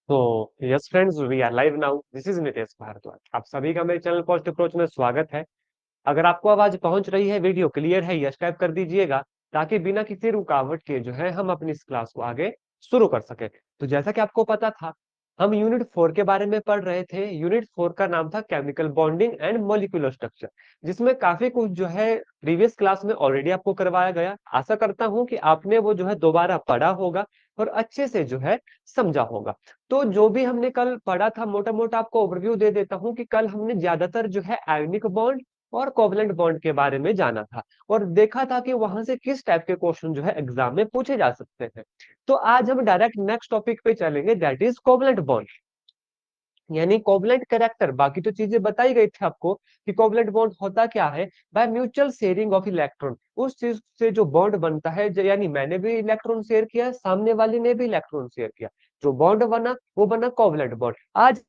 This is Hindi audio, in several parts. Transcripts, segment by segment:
तो yes friends, we are live now. This is Nitesh Bhardwaj. आप सभी का मेरे चैनल पॉजिटिव अप्रोच में स्वागत है। अगर आपको आवाज पहुंच रही है, वीडियो क्लियर है, यस टाइप कर दीजिएगा, ताकि बिना किसी रुकावट के जो है हम अपनी इस क्लास को आगे शुरू कर सके। तो जैसा कि आपको पता था, हम यूनिट 4 के बारे में पढ़ रहे थे। यूनिट 4 का नाम था chemical bonding and molecular structure, जिसमें काफी कुछ जो है प्रीवियस क्लास में ऑलरेडी आपको करवाया गया। आशा करता हूं कि आपने वो जो है दोबारा पढ़ा होगा और अच्छे से जो है समझा होगा। तो जो भी हमने कल पढ़ा था, मोटा मोटा आपको ओवरव्यू दे देता हूं कि कल हमने ज्यादातर जो है आयनिक बॉन्ड और कोवलेंट बॉन्ड के बारे में जाना था, और देखा था कि वहां से किस टाइप के क्वेश्चन जो है एग्जाम में पूछे जा सकते हैं। तो आज हम डायरेक्ट नेक्स्ट टॉपिक पे चलेंगे, दैट इज कोवलेंट बॉन्ड, यानी कोवलेंट कैरेक्टर। बाकी तो चीजें बताई गई थी आपको कि कोवलेंट बॉन्ड होता क्या है। By mutual sharing of electron, उस चीज से जो बॉन्ड बनता है, यानी मैंने भी इलेक्ट्रॉन शेयर किया, सामने वाले ने भी इलेक्ट्रॉन शेयर किया, जो बॉन्ड बना वो बना कोवलेंट बॉन्ड। आज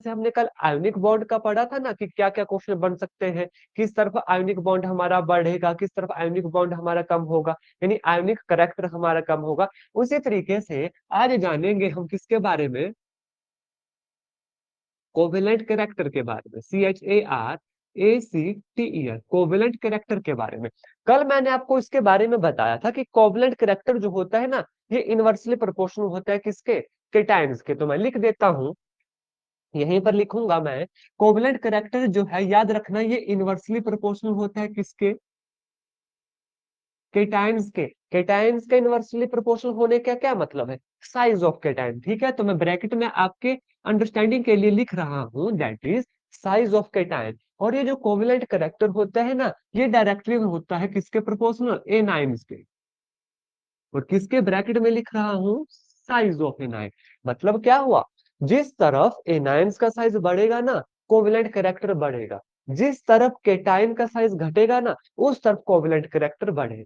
से हमने कल आयोनिक बॉन्ड का पढ़ा था ना कि क्या क्या क्वेश्चन बन सकते हैं, किस तरफ आयोनिक बॉन्ड हमारा बढ़ेगा, किस तरफ आयोनिक बॉन्ड हमारा कम होगा, यानी आयोनिक करेक्टर हमारा कम होगा। उसी तरीके से आज जानेंगे हम किसके बारे में, कोवेलेंट कैरेक्टर के बारे में। CHARACTER, कोवेलेंट कैरेक्टर के बारे में। कल मैंने आपको इसके बारे में बताया था कि कोवेलेंट कैरेक्टर जो होता है ना, ये इनवर्सली प्रोपोर्शनल होता है किसके, केटाइन्स के। तो मैं लिख देता हूं, यहीं पर लिखूंगा मैं, कोवेलेंट कैरेक्टर जो है याद रखना, ये इनवर्सली प्रोपोर्शनल होता है किसके, केटाइन्स के। केटाइन्स के इनवर्सली प्रोपोर्शनल होने का क्या मतलब है, साइज ऑफ केटाइन। ठीक है, तो मैं ब्रैकेट में आपके अंडरस्टैंडिंग के लिए लिख रहा हूं, that is size of cation. और ये जो कोवेलेंट कैरेक्टर होता है ना, ये डायरेक्टली होता है किसके प्रोपोर्शनल, एनाइन्स के। और किसके ब्रैकेट में लिख रहा हूं, साइज ऑफ एनाइन। मतलब क्या हुआ, जिस तरफ एनाइन्स का साइज बढ़ेगा ना, कोवेलेंट कैरेक्टर बढ़ेगा। जिस तरफ केटाइन का साइज घटेगा ना, उस तरफ कोवेलेंट कैरेक्टर बढ़ेगा।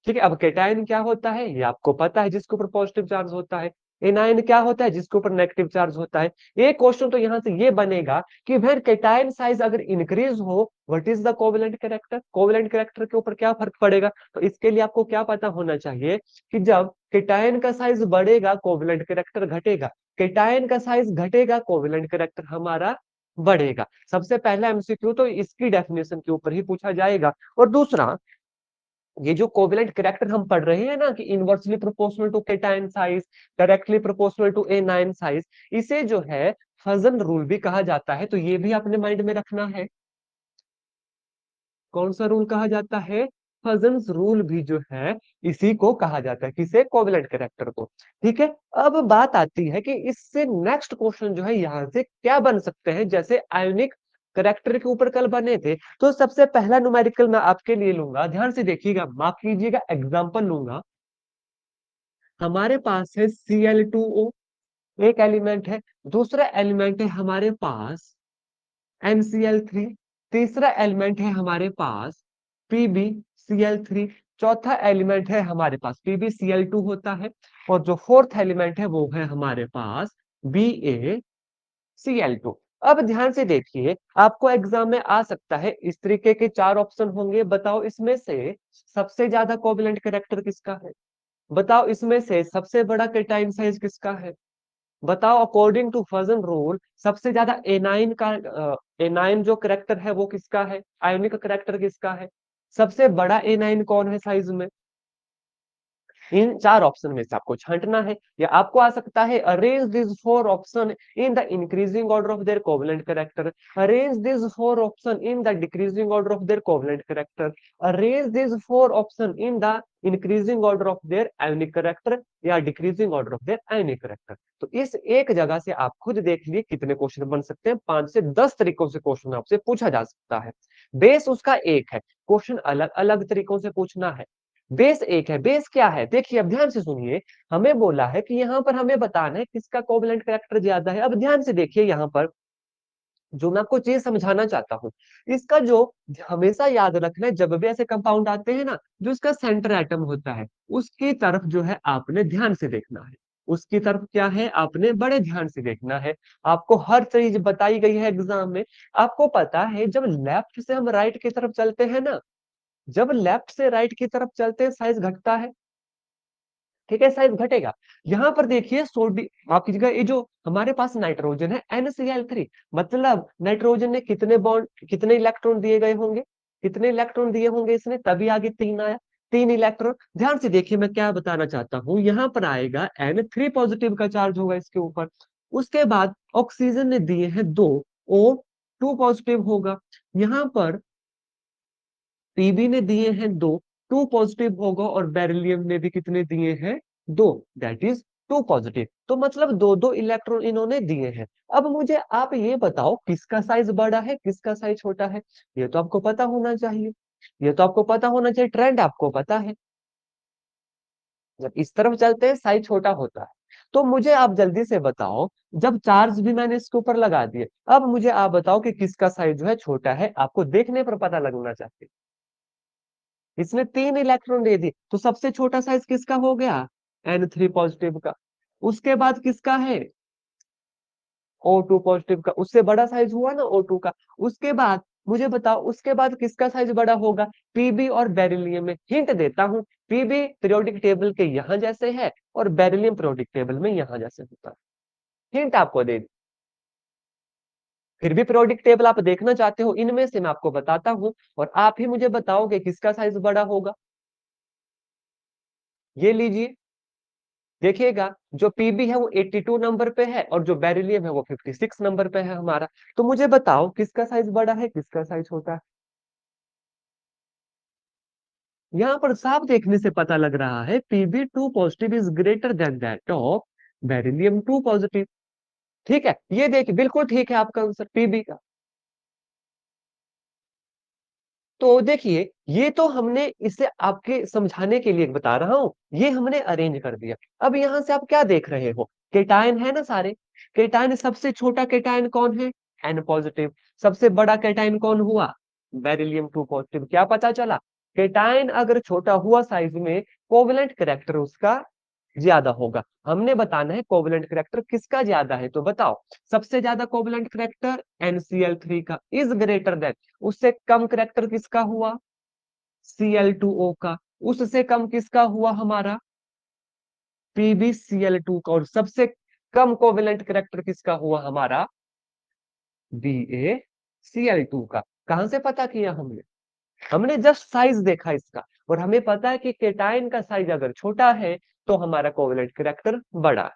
ठीक है, अब केटाइन क्या होता है ये आपको पता है, जिसके ऊपर पॉजिटिव चार्ज होता है। एनाइन क्या होता है, जिसके ऊपर नेगेटिव चार्ज होता है। एक क्वेश्चन तो यहां से ये बनेगा कि फिर केटाइन साइज अगर इंक्रीज हो, what is the covalent character, covalent character के ऊपर क्या फर्क पड़ेगा। तो इसके लिए आपको क्या पता होना चाहिए कि जब केटाइन का साइज बढ़ेगा, कोवेलेंट कैरेक्टर घटेगा। केटाइन का साइज घटेगा, कोवेलेंट कैरेक्टर हमारा बढ़ेगा। सबसे पहला एमसीक्यू तो इसकी डेफिनेशन के ऊपर ही पूछा जाएगा। और दूसरा, ये जो कोवेलेंट कैरेक्टर हम पढ़ रहे हैं ना कि inversely proportional to cation size, directly proportional to anion size, इसे जो है फजन रूल भी कहा जाता है। तो ये भी अपने माइंड में रखना है। कौन सा रूल कहा जाता है, फजन्स रूल भी जो है इसी को कहा जाता है, किसे, कोवेलेंट कैरेक्टर को। ठीक है, अब बात आती है कि इससे नेक्स्ट क्वेश्चन जो है यहाँ से क्या बन सकते हैं। जैसे आयोनिक करेक्टर के ऊपर कल बने थे, तो सबसे पहला न्यूमेरिकल मैं आपके लिए लूंगा, ध्यान से देखिएगा, माफ कीजिएगा, एग्जांपल लूंगा। हमारे पास है Cl2O, एक एलिमेंट है। दूसरा एलिमेंट है हमारे पास NCl3। तीसरा एलिमेंट है हमारे पास PbCl3। चौथा एलिमेंट है हमारे पास PbCl2 होता है। और जो फोर्थ एलिमेंट है वो है हमारे पास BaCl2। अब ध्यान से देखिए, आपको एग्जाम में आ सकता है इस तरीके के चार ऑप्शन होंगे। बताओ इसमें से सबसे ज्यादा कोवेलेंट कैरेक्टर किसका है, बताओ इसमें से सबसे बड़ा केटाइन साइज किसका है, बताओ अकॉर्डिंग टू फजन रूल सबसे ज्यादा एनाइन का, एनाइन जो करेक्टर है वो किसका है, आयोनिक करेक्टर किसका है, सबसे बड़ा एनाइन कौन है साइज में। इन चार ऑप्शन में से आपको छांटना है। या आपको आ सकता है, arrange this four option in the increasing order of their covalent character, arrange this four option in the decreasing order of their covalent character, arrange this four option in the increasing order of their ionic character, या decreasing order of their ionic character. तो इस एक जगह से आप खुद देख लिए कितने क्वेश्चन बन सकते हैं, 5 से 10 तरीकों से क्वेश्चन आपसे पूछा जा सकता है। बेस उसका एक है, क्वेश्चन अलग अलग तरीकों से पूछना है। बेस एक है। बेस क्या है, देखिए अब ध्यान से सुनिए। हमें बोला है कि यहाँ पर हमें बताना है किसका कोवेलेंट कैरेक्टर ज्यादा है। अब ध्यान से देखिए, यहाँ पर जो मैं आपको चीज समझाना चाहता हूँ, इसका जो हमेशा याद रखना है, जब भी ऐसे कंपाउंड आते हैं ना, जो इसका सेंटर एटम होता है उसकी तरफ जो है आपने ध्यान से देखना है। उसकी तरफ क्या है, आपने बड़े ध्यान से देखना है। आपको हर चीज बताई गई है एग्जाम में। आपको पता है जब लेफ्ट से हम राइट की तरफ चलते हैं ना, जब लेफ्ट से राइट की तरफ चलते हैं साइज घटता है। ठीक है, साइज घटेगा। यहाँ पर देखिए सोडियम आपकी जगह ये जो हमारे पास नाइट्रोजन है NCl3, मतलब नाइट्रोजन ने कितने बॉन्ड, कितने इलेक्ट्रॉन दिए गए होंगे, कितने इलेक्ट्रॉन दिए होंगे इसने, तभी आगे 3 आया, 3 इलेक्ट्रॉन। ध्यान से देखिए मैं क्या बताना चाहता हूँ, यहाँ पर आएगा N3 पॉजिटिव का चार्ज होगा इसके ऊपर। उसके बाद ऑक्सीजन ने दिए हैं 2, O2 पॉजिटिव होगा। यहाँ पर पीबी ने दिए हैं 2, 2 पॉजिटिव होगा, और बेरिलियम ने भी कितने दिए हैं, 2, दैट इज 2 पॉजिटिव। तो मतलब दो दो इलेक्ट्रॉन इन्होंने दिए हैं। अब मुझे आप ये बताओ किसका साइज बड़ा है किसका साइज छोटा है, ये तो आपको पता होना चाहिए, ये तो आपको पता होना चाहिए, ट्रेंड आपको पता है, जब इस तरफ चलते हैं साइज छोटा होता है। तो मुझे आप जल्दी से बताओ, जब चार्ज भी मैंने इसके ऊपर लगा दिए, अब मुझे आप बताओ कि किसका साइज जो है छोटा है, आपको देखने पर पता लगना चाहिए। इसने 3 इलेक्ट्रॉन दे दिए, तो सबसे छोटा साइज किसका हो गया, N3 पॉजिटिव का। उसके बाद किसका है, O2 पॉजिटिव का, उससे बड़ा साइज हुआ ना O2 का। उसके बाद मुझे बताओ उसके बाद किसका साइज बड़ा होगा, पीबी और बेरिलियम में। हिंट देता हूं, पीबी पीरियोडिक टेबल के यहां जैसे है, और बेरिलियम पीरियोडिक टेबल में यहां जैसे होता है। हिंट आपको दे दी, फिर भी पीरियोडिक टेबल आप देखना चाहते हो, इनमें से मैं आपको बताता हूं, और आप ही मुझे बताओगे किसका साइज बड़ा होगा। ये लीजिए, देखिएगा, जो पीबी है वो 82 नंबर पे है, और जो बेरिलियम है वो 56 नंबर पे है हमारा। तो मुझे बताओ किसका साइज बड़ा है किसका साइज छोटा है। यहाँ पर साफ देखने से पता लग रहा है Pb2 positive is greater then that of Be2 positive. ठीक है, ये देखिए बिल्कुल ठीक है आपका आंसर पीबी का। तो देखिए, ये तो हमने इसे आपके समझाने के लिए बता रहा हूं, ये हमने अरेंज कर दिया। अब यहां से आप क्या देख रहे हो, केटायन है ना सारे, केटायन सबसे छोटा केटायन कौन है, N पॉजिटिव। सबसे बड़ा केटायन कौन हुआ, Be2 पॉजिटिव। क्या पता चला, केटायन अगर छोटा हुआ साइज में, कोवेलेंट करेक्टर उसका ज्यादा होगा। हमने बताना है कोवेलेंट करेक्टर किसका ज्यादा है, तो बताओ। सबसे ज्यादा कोवेलेंट करेक्टर NCl3 का इज ग्रेटर देन, उससे कम करेक्टर किसका हुआ, Cl2O का। उससे कम किसका हुआ हमारा, PbCl2 का। और सबसे कम कोवेलेंट करेक्टर किसका हुआ हमारा, BaCl2 का। कहां से पता किया हमने, हमने जस्ट साइज देखा इसका, और हमें पता है कि केटायन का साइज अगर छोटा है तो हमारा कोवेलेंट करेक्टर बड़ा।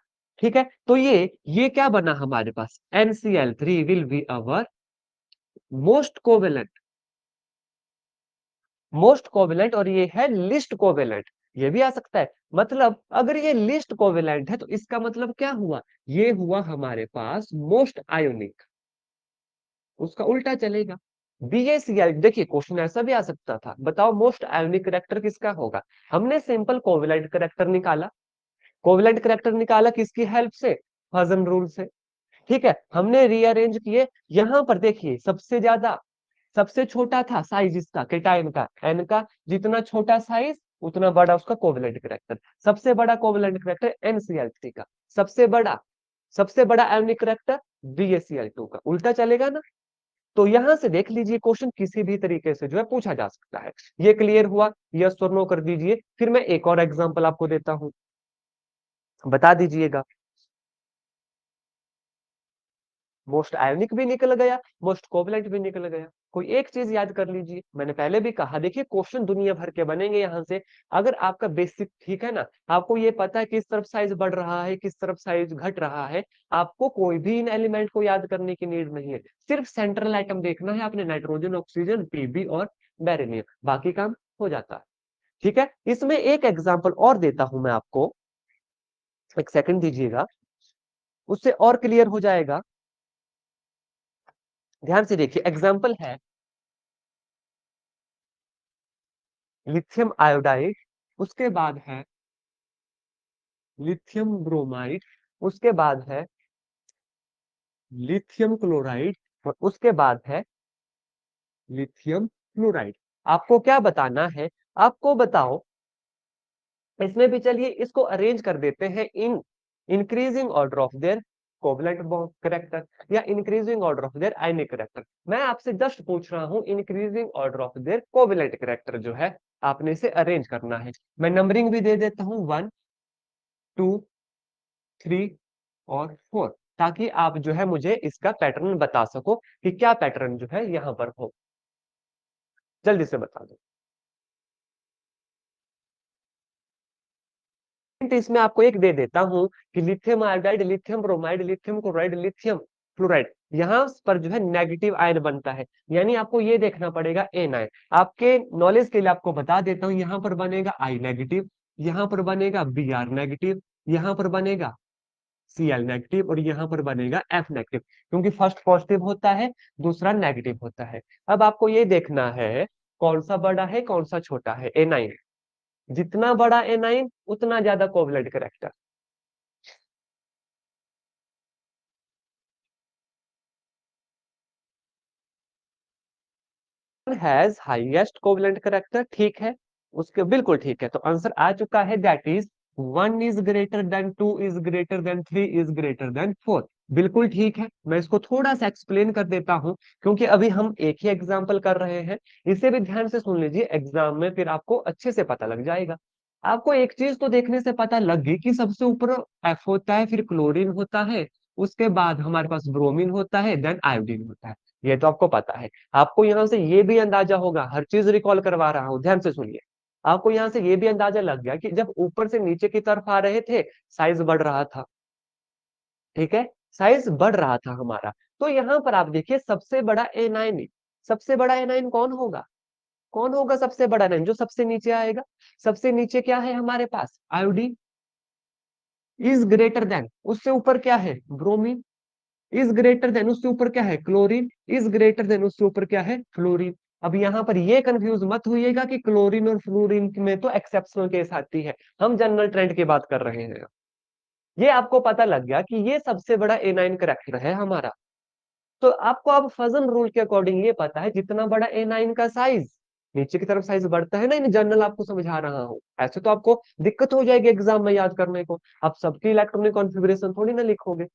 ठीक है, तो ये क्या बना हमारे पास, NCl3 will be our most covalent, most covalent, और ये है लिस्ट कोवेलेंट। ये भी आ सकता है, मतलब अगर ये लिस्ट कोवेलेंट है तो इसका मतलब क्या हुआ, ये हुआ हमारे पास मोस्ट आयोनिक, उसका उल्टा चलेगा। BaCl, देखिए क्वेश्चन ऐसा भी आ सकता था, बताओ मोस्ट आयोनिक करेक्टर किसका होगा। हमने सिंपल कोवेलेंट करेक्टर निकाला, कोवेलेंट करेक्टर निकाला किसकी हेल्प से, हजन रूल से। ठीक है, हमने रीअरेंज किए। यहां पर देखिए सबसे ज्यादा, सबसे छोटा था साइज इसका केटायन का, एन का, जितना छोटा साइज उतना बड़ा उसका कोवेलेंट करेक्टर। सबसे बड़ा कोवेलेंट करेक्टर NCl3 का, सबसे बड़ा, सबसे बड़ा आयोनिक करेक्टर BaCl2 का, उल्टा चलेगा ना। तो यहां से देख लीजिए क्वेश्चन किसी भी तरीके से जो है पूछा जा सकता है। ये क्लियर हुआ, यस और नो कर दीजिए, फिर मैं एक और एग्जांपल आपको देता हूं, बता दीजिएगा। मोस्ट आयोनिक भी निकल गया, मोस्ट कोवलेंट भी निकल गया। कोई एक चीज याद कर लीजिए, मैंने पहले भी कहा, देखिए क्वेश्चन दुनिया भर के बनेंगे यहाँ से। अगर आपका बेसिक ठीक है ना, आपको ये पता है किस तरफ साइज बढ़ रहा है किस तरफ साइज घट रहा है, आपको कोई भी इन एलिमेंट को याद करने की नीड नहीं है। सिर्फ सेंट्रल आइटम देखना है आपने, नाइट्रोजन, ऑक्सीजन, पीबी और बेरिलियम, बाकी काम हो जाता है। ठीक है, इसमें एक एग्जाम्पल और देता हूं मैं आपको, एक सेकंड दीजिएगा, उससे और क्लियर हो जाएगा। ध्यान से देखिए, एग्जाम्पल है लिथियम आयोडाइड, उसके बाद है लिथियम ब्रोमाइड, उसके बाद है लिथियम क्लोराइड, और उसके बाद है लिथियम फ्लोराइड। आपको क्या बताना है, आपको बताओ, इसमें भी चलिए इसको अरेंज कर देते हैं in increasing order of their covalent character, या increasing order of their ionic character. मैं आपसे जस्ट पूछ रहा हूं increasing order of their covalent character जो है आपने इसे अरेंज करना है। मैं नंबरिंग भी दे देता हूं, 1 2, 3 और 4, ताकि आप जो है मुझे इसका पैटर्न बता सको कि क्या पैटर्न जो है यहाँ पर हो। जल्दी से बता दो। हिंट इसमें आपको एक दे देता हूं कि lithium iodide, lithium bromide, lithium chloride, lithium fluoride, यहाँ पर जो है नेगेटिव आयन बनता है, यानी आपको ये देखना पड़ेगा एन आयन। आपके नॉलेज के लिए आपको बता देता हूँ, यहाँ पर बनेगा आई नेगेटिव, यहाँ पर बनेगा बी आर नेगेटिव, यहाँ पर बनेगा Cl नेगेटिव और यहाँ पर बनेगा F नेगेटिव, क्योंकि फर्स्ट पॉजिटिव होता है, दूसरा नेगेटिव होता है। अब आपको ये देखना है कौन सा बड़ा है कौन सा छोटा है। एनाइन, जितना बड़ा एनाइन उतना ज्यादा covalent character. Has highest covalent character, ठीक है, उसके बिल्कुल ठीक है, तो आंसर आ चुका है, that is 1 is greater then 2 is greater then 3 is greater then 4। बिल्कुल ठीक है। मैं इसको थोड़ा सा एक्सप्लेन कर देता हूं, क्योंकि अभी हम एक ही एग्जाम्पल कर रहे हैं। इसे भी ध्यान से सुन लीजिए, एग्जाम में फिर आपको अच्छे से पता लग जाएगा। आपको एक चीज तो देखने से पता लग गई कि सबसे ऊपर एफ होता है, फिर क्लोरीन होता है, उसके बाद हमारे पास ब्रोमीन होता है, देन आयोडीन होता है। ये तो आपको पता है। आपको यहाँ से ये भी अंदाजा होगा, हर चीज रिकॉल करवा रहा हूँ, ध्यान से सुनिए। आपको यहाँ से ये भी अंदाजा लग गया कि जब ऊपर से नीचे की तरफ आ रहे थे, साइज बढ़ रहा था, ठीक है, साइज बढ़ रहा था हमारा। तो यहाँ पर आप देखिए सबसे बड़ा एनाइन, सबसे बड़ा एनाइन कौन होगा, कौन होगा सबसे बड़ा एनाइन जो सबसे नीचे आएगा। सबसे नीचे क्या है हमारे पास, आयोडीन, इज ग्रेटर देन, उससे ऊपर क्या है, ब्रोमीन, इज ग्रेटर देन, उससे ऊपर क्या है, क्लोरीन, इज ग्रेटर देन, उससे ऊपर क्या है, फ्लोरीन। अब यहाँ पर ये कंफ्यूज मत होइएगा कि क्लोरीन और फ्लोरीन में तो एक्सेप्शनल केस आती है, हम जनरल ट्रेंड की बात कर रहे हैं। ये आपको पता लग गया कि ये सबसे बड़ा एनाइन करेक्टर है हमारा। तो आपको अब फजन रूल के अकॉर्डिंग ये पता है, जितना बड़ा एनाइन का साइज, नीचे की तरफ साइज बढ़ता है ना, इन जनरल आपको समझा रहा हूँ, ऐसे तो आपको दिक्कत हो जाएगी एग्जाम में याद करने को, आप सबकी इलेक्ट्रॉनिक कॉन्फ़िगरेशन थोड़ी ना लिखोगे।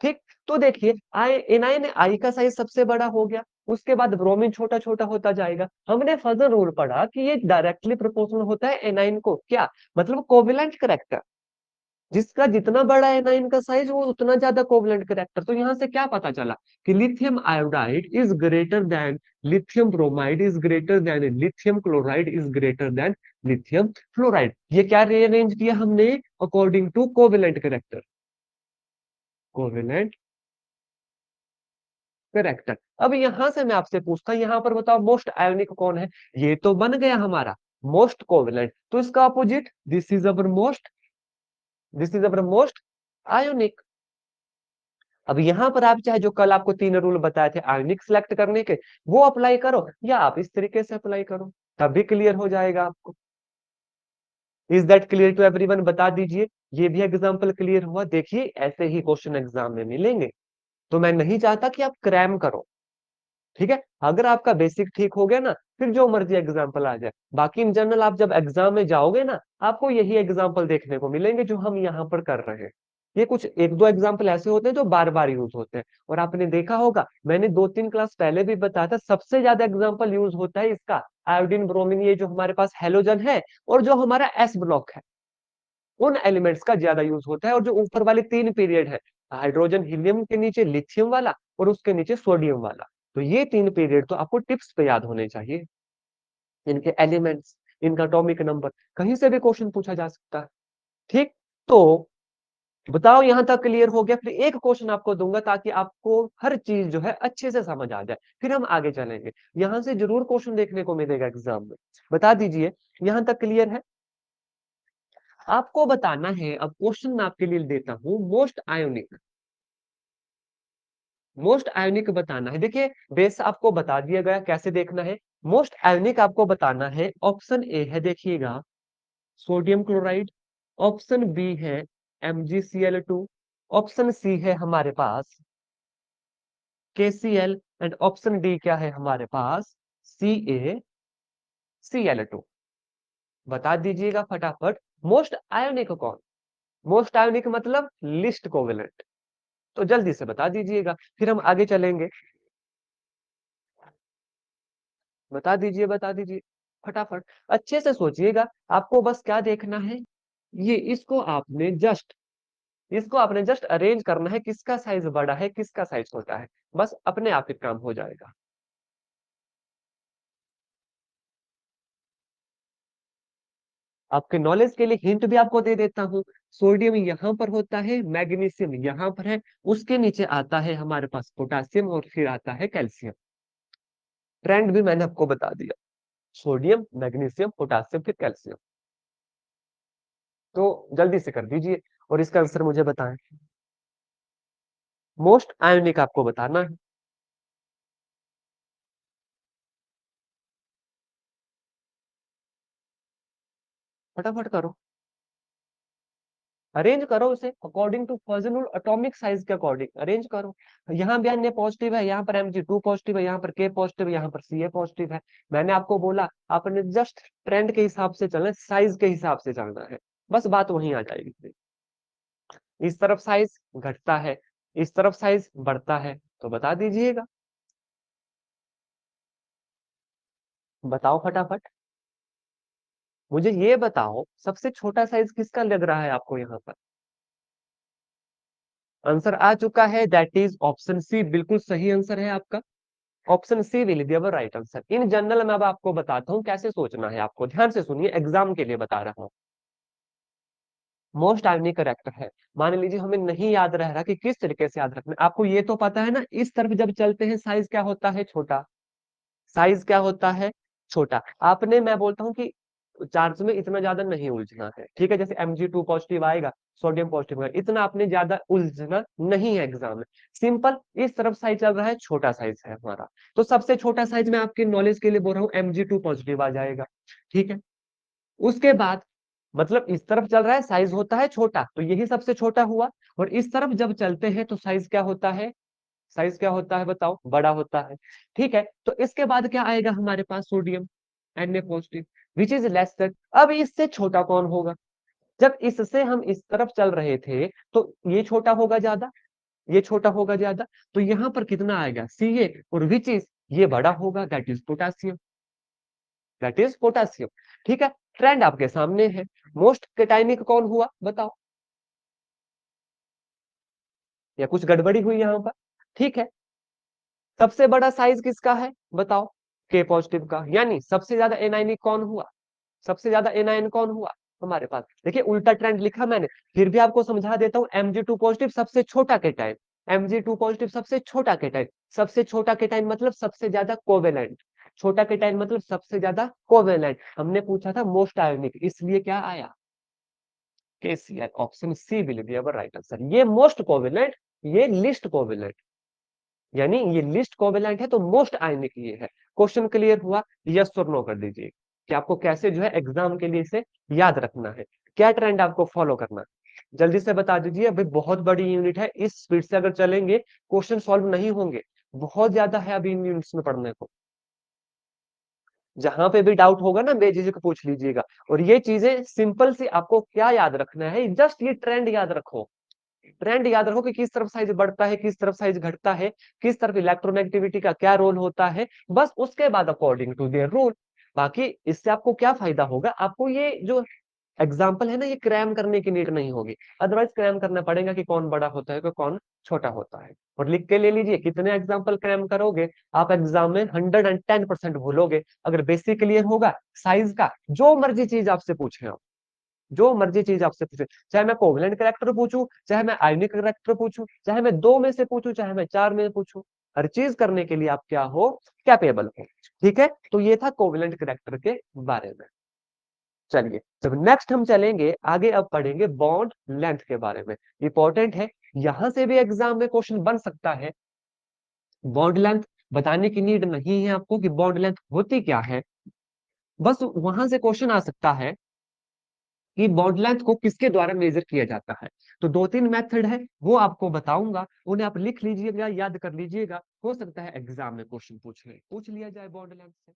ठीक, तो देखिए आई एनआईन, आई का साइज सबसे बड़ा हो गया, उसके बाद ब्रोमीन छोटा छोटा होता जाएगा। हमने फजल रूल पढ़ा कि ये डायरेक्टली प्रोपोर्शनल होता है एनाइन को, क्या मतलब, कोवेलेंट करेक्टर, जिसका जितना बड़ा एनाइन का साइज वो उतना ज्यादा कोवेलेंट करेक्टर। तो यहाँ से क्या पता चला कि lithium iodide is greater than lithium bromide is greater than lithium chloride is greater than lithium fluoride. ये क्या रीअरेंज किया हमने, according to covalent character, covalent character. अब यहां से मैं आपसे पूछता हूं, यहां पर बताओ मोस्ट आयोनिक कौन है। ये तो बन गया हमारा मोस्ट कोवेलेंट, तो इसका opposite, this is our most, this is our most ionic. अब यहां पर आप चाहे जो कल आपको 3 रूल बताए थे आयोनिक सिलेक्ट करने के, वो अप्लाई करो, या आप इस तरीके से अप्लाई करो, तब भी क्लियर हो जाएगा आपको। Is that clear to everyone, बता दीजिए। ये भी एग्जाम्पल क्लियर हुआ। देखिए ऐसे ही क्वेश्चन एग्जाम में मिलेंगे, तो मैं नहीं चाहता कि आप क्रैम करो, ठीक है। अगर आपका बेसिक ठीक हो गया ना, फिर जो मर्जी एग्जाम्पल आ जाए। बाकी इन जनरल आप जब एग्जाम में जाओगे ना, आपको यही एग्जाम्पल देखने को मिलेंगे जो हम यहाँ पर कर रहे हैं। ये कुछ एक दो एग्जाम्पल ऐसे होते हैं जो बार बार यूज होते हैं, और आपने देखा होगा, मैंने 2-3 क्लास पहले भी बताया था, सबसे ज्यादा एग्जाम्पल यूज होता है इसका आयोडीन ब्रोमीन, ये जो हमारे पास हेलोजन है और जो हमारा एस ब्लॉक है, उन एलिमेंट्स का ज्यादा यूज होता है। और जो ऊपर वाले 3 पीरियड है, हाइड्रोजन हीलियम के नीचे लिथियम वाला और उसके नीचे सोडियम वाला, तो ये 3 पीरियड तो आपको टिप्स पे याद होने चाहिए। इनके एलिमेंट्स, इनका एटॉमिक नंबर, कहीं से भी क्वेश्चन पूछा जा सकता है। ठीक, तो बताओ यहां तक क्लियर हो गया। फिर एक क्वेश्चन आपको दूंगा ताकि आपको हर चीज जो है अच्छे से समझ आ जाए, फिर हम आगे चलेंगे। यहां से जरूर क्वेश्चन देखने को मिलेगा एग्जाम में, बता दीजिए यहां तक क्लियर है। आपको बताना है, अब क्वेश्चन मैं आपके लिए देता हूं, मोस्ट आयोनिक, मोस्ट आयोनिक बताना है। देखिए बेस आपको बता दिया गया, कैसे देखना है। मोस्ट आयोनिक आपको बताना है, ऑप्शन ए है देखिएगा सोडियम क्लोराइड, ऑप्शन बी है MgCl2, ऑप्शन सी है हमारे पास KCl, एंड ऑप्शन डी क्या है हमारे पास, CaCl2। बता दीजिएगा फटाफट, मोस्ट आयोनिक कौन, मोस्ट आयोनिक मतलब लिस्ट कोवेलेंट, तो जल्दी से बता दीजिएगा, फिर हम आगे चलेंगे। बता दीजिए, बता दीजिए फटाफट, अच्छे से सोचिएगा। आपको बस क्या देखना है, ये इसको आपने जस्ट अरेंज करना है, किसका साइज बड़ा है किसका साइज छोटा है, बस अपने आप ही काम हो जाएगा। आपके नॉलेज के लिए हिंट भी आपको दे देता हूँ। सोडियम यहाँ पर होता है, मैग्नीशियम यहाँ पर है, उसके नीचे आता है हमारे पास पोटासियम और फिर आता है कैल्शियम। ट्रेंड भी मैंने आपको बता दिया, सोडियम मैग्नीशियम पोटासियम फिर कैल्शियम। तो जल्दी से कर दीजिए और इसका आंसर मुझे बताएं। मोस्ट आयोनिक आपको बताना है। फटाफट करो, अरेंज करो उसे अकॉर्डिंग टू फॉर्जनल एटॉमिक साइज के अकॉर्डिंग अरेंज करो। यहाँ भी अन्य पॉजिटिव है, यहाँ पर Mg2 पॉजिटिव है, यहाँ पर K पॉजिटिव है, यहाँ पर Ca पॉजिटिव है। मैंने आपको बोला आपने जस्ट ट्रेंड के हिसाब से चलना है, साइज के हिसाब से चलना है, बस बात वहीं आ जाएगी। इस तरफ साइज घटता है, इस तरफ साइज बढ़ता है, तो बता दीजिएगा, बताओ फटाफट। मुझे ये बताओ सबसे छोटा साइज किसका लग रहा है आपको यहाँ पर। आंसर आ चुका है, दैट इज ऑप्शन सी, बिल्कुल सही आंसर है आपका। Option C will be our right answer. In general मैं अब आपको बताता हूँ कैसे सोचना है, आपको ध्यान से सुनिए, एग्जाम के लिए बता रहा हूँ। मोस्ट आयोनिक करेक्टर है, मान लीजिए हमें नहीं याद रह रहा कि किस तरीके से याद रखना है। आपको ये तो पता है ना, इस तरफ जब चलते हैं साइज क्या होता है, छोटा। साइज क्या होता है, छोटा। आपने, मैं बोलता हूँ कि चार्ज में इतना ज्यादा नहीं उलझना है, ठीक है। जैसे Mg2 पॉजिटिव आएगा, सोडियम पॉजिटिव आएगा, इतना आपने ज्यादा उलझना नहीं है एग्जाम में। सिंपल, इस तरफ साइज चल रहा है, छोटा साइज है हमारा, तो सबसे छोटा साइज मैं आपके नॉलेज के लिए बोल रहा हूँ Mg2 पॉजिटिव आ जाएगा, ठीक है। उसके बाद मतलब इस तरफ चल रहा है, साइज होता है छोटा, तो यही सबसे छोटा हुआ। और इस तरफ जब चलते हैं तो साइज क्या होता है, साइज क्या होता है बताओ, बड़ा होता है, ठीक है। तो इसके बाद क्या आएगा हमारे पास, sodium Na positive, which is less than. अब इससे छोटा कौन होगा, जब इससे हम इस तरफ चल रहे थे तो ये छोटा होगा ज्यादा, ये छोटा होगा ज्यादा, तो यहाँ पर कितना आएगा, Ca, और विच इज, ये बड़ा होगा, that is potassium, that is potassium, ठीक है। ट्रेंड आपके सामने है। मोस्ट कैटायनिक कौन हुआ बताओ, या कुछ गड़बड़ी हुई यहाँ पर, ठीक है। सबसे बड़ा साइज किसका है बताओ, के पॉजिटिव का, यानी सबसे ज्यादा एनाइनिक कौन हुआ, सबसे ज्यादा एनायन कौन हुआ हमारे पास। देखिए उल्टा ट्रेंड लिखा मैंने, फिर भी आपको समझा देता हूँ। Mg2 पॉजिटिव सबसे छोटा केटाइन, Mg2 पॉजिटिव सबसे छोटा केटाइन, सबसे छोटा केटाइन मतलब सबसे ज्यादा कोवेलेंट, छोटा केटाइन मतलब सबसे ज्यादा कोवेलेंट। हमने पूछा था मोस्ट आयोनिक, इसलिए क्या आया, KCl, option C will be our right answer. ये मोस्ट कोवेलेंट, ये लिस्ट कोवेलेंट, यानी ये लिस्ट कोवेलेंट है तो मोस्ट आयनिक ये है। क्वेश्चन क्लियर हुआ, यस और नो कर दीजिए कि आपको कैसे जो है एग्जाम के लिए इसे याद रखना है, क्या ट्रेंड आपको फॉलो करना है। जल्दी से बता दीजिए, अभी बहुत बड़ी यूनिट है, इस स्पीड से अगर चलेंगे क्वेश्चन सॉल्व नहीं होंगे, बहुत ज्यादा है अभी इन यूनिट्स में पढ़ने को। जहां पे भी डाउट होगा ना बेझिझक पूछ लीजिएगा। और ये चीजें सिंपल सी, आपको क्या याद रखना है, जस्ट ये ट्रेंड याद रखो। ट्रेंड याद रखो कि किस तरफ साइज बढ़ता है, किस तरफ साइज घटता है, किस तरफ इलेक्ट्रोनेगेटिविटी का क्या रोल होता है, बस उसके बाद अकॉर्डिंग टू देयर रूल। बाकी इससे आपको क्या फायदा होगा, आपको ये जो एग्जाम्पल है ना, ये क्रैम करने की नीड नहीं होगी। अदरवाइज क्रैम करना पड़ेगा कि कौन बड़ा होता है कि कौन छोटा होता है। और लिख के ले लीजिए, कितने एग्जाम्पल क्रैम करोगे आप एग्जाम में 110% भूलोगे। अगर बेसिक क्लियर होगा, साइज का जो मर्जी चीज आपसे पूछे आप, जो मर्जी चीज आपसे पूछे, चाहे मैं कोवलेंट करेक्टर पूछूं, चाहे मैं आयनिक करेक्टर पूछूं, चाहे मैं दो में से पूछूं, चाहे मैं चार में पूछूं, हर चीज करने के लिए आप क्या हो, कैपेबल हो, ठीक है। तो ये था कोवलेंट करेक्टर के बारे में। चलिए, जब नेक्स्ट हम चलेंगे आगे, अब पढ़ेंगे बॉन्ड लेंथ के बारे में। इंपॉर्टेंट है, यहां से भी एग्जाम में क्वेश्चन बन सकता है। बॉन्ड लेंथ बताने की नीड नहीं है आपको कि बॉन्ड लेंथ होती क्या है, बस वहां से क्वेश्चन आ सकता है कि बॉन्ड लेंथ को किसके द्वारा मेजर किया जाता है। तो दो तीन मेथड है, वो आपको बताऊंगा, उन्हें आप लिख लीजिएगा, याद कर लीजिएगा, हो सकता है एग्जाम में क्वेश्चन पूछ लिया जाए बॉन्ड लेंथ से।